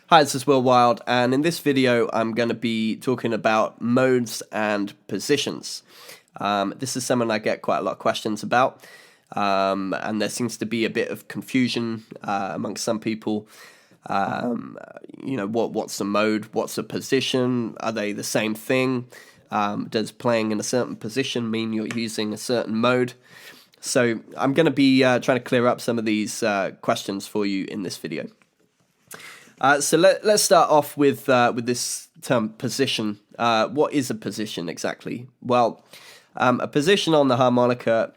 Hi, this is Will Wild, and in this video I'm going to be talking about modes and positions. This is something I get quite a lot of questions about, and there seems to be a bit of confusion amongst some people. What's a mode? What's a position? Are they the same thing? Does playing in a certain position mean you're using a certain mode? So I'm going to be trying to clear up some of these questions for you in this video. So let's start off with this term position. What is a position exactly? Well, a position on the harmonica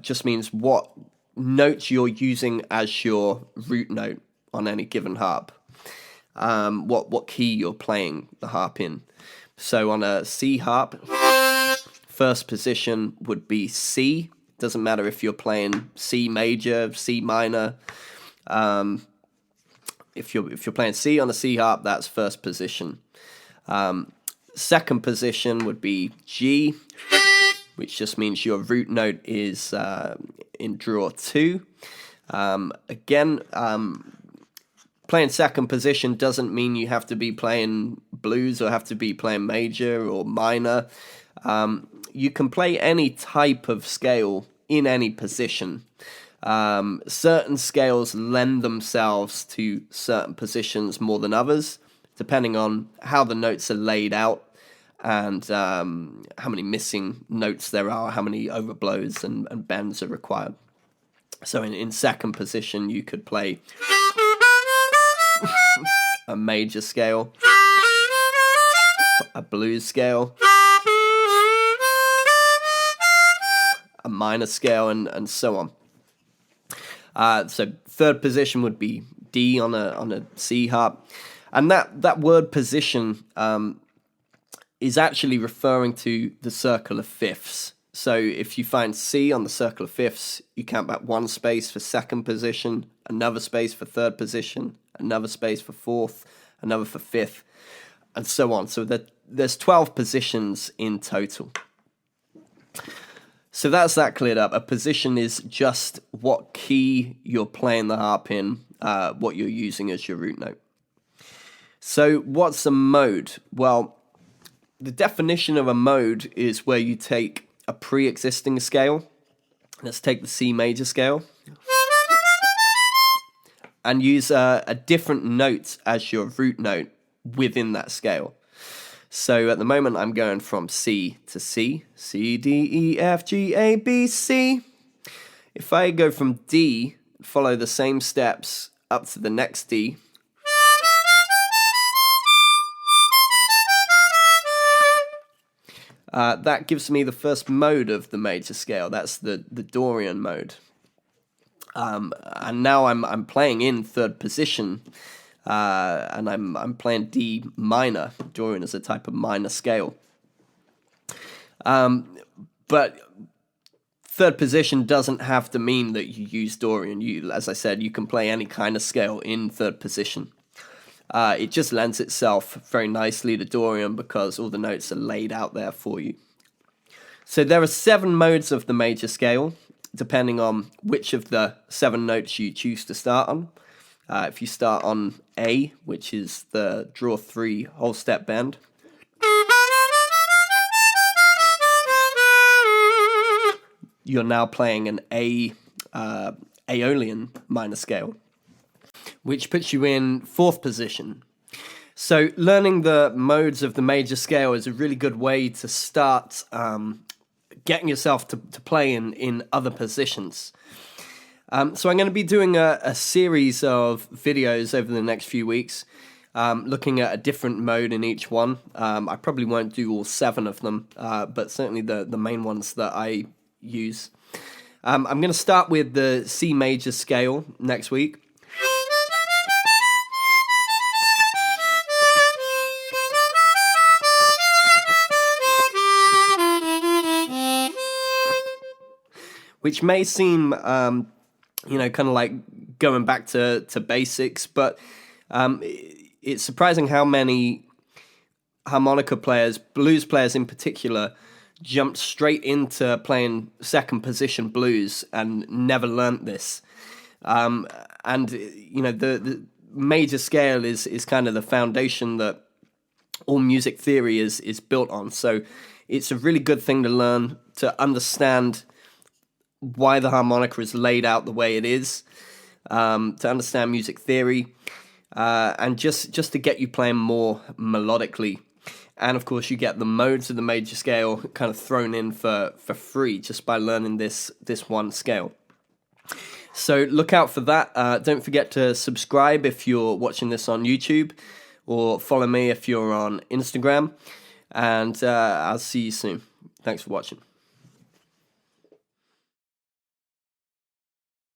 just means what note you're using as your root note on any given harp. What key you're playing the harp in. So on a C harp, first position would be C. Doesn't matter if you're playing C major, C minor. If you're playing C on a C harp, that's first position. Second position would be G, which just means your root note is in drawer 2. Playing second position doesn't mean you have to be playing blues or have to be playing major or minor. You can play any type of scale in any position. Certain scales lend themselves to certain positions more than others, depending on how the notes are laid out and how many missing notes there are, how many overblows and bends are required. So in second position, you could play a major scale, a blues scale, a minor scale, and so on. So third position would be D on a C harp, and that word position is actually referring to the circle of fifths. So if you find C on the circle of fifths, you count back one space for second position, another space for third position, another space for fourth, another for fifth, and so on. So there's 12 positions in total. So that's that cleared up. A position is just what key you're playing the harp in, what you're using as your root note. So what's a mode? Well, the definition of a mode is where you take a pre-existing scale. Let's take the C major scale. And use a different note as your root note within that scale. So at the moment, I'm going from C to C. C, D, E, F, G, A, B, C. If I go from D, follow the same steps up to the next D. That gives me the first mode of the major scale. That's the Dorian mode. And now I'm playing in third position. And I'm playing D minor. Dorian is a type of minor scale. But third position doesn't have to mean that you use Dorian. As I said, you can play any kind of scale in third position. It just lends itself very nicely to Dorian because all the notes are laid out there for you. So there are 7 modes of the major scale, depending on which of the 7 notes you choose to start on. If you start on A, which is the draw 3 whole step bend, you're now playing an Aeolian minor scale, which puts you in 4th position. So learning the modes of the major scale is a really good way to start getting yourself to play in other positions. So I'm going to be doing a series of videos over the next few weeks, looking at a different mode in each one. I probably won't do all 7 of them, but certainly the main ones that I use. I'm going to start with the C major scale next week. Which may seem, kind of like going back to basics, but it's surprising how many harmonica players, blues players in particular, jumped straight into playing second position blues and never learnt this. The major scale is kind of the foundation that all music theory is built on. So it's a really good thing to learn, to understand why the harmonica is laid out the way it is, to understand music theory, and just to get you playing more melodically. And of course, you get the modes of the major scale kind of thrown in for free just by learning this one scale. So look out for that. Don't forget to subscribe if you're watching this on YouTube, or follow me if you're on Instagram. And I'll see you soon. Thanks for watching.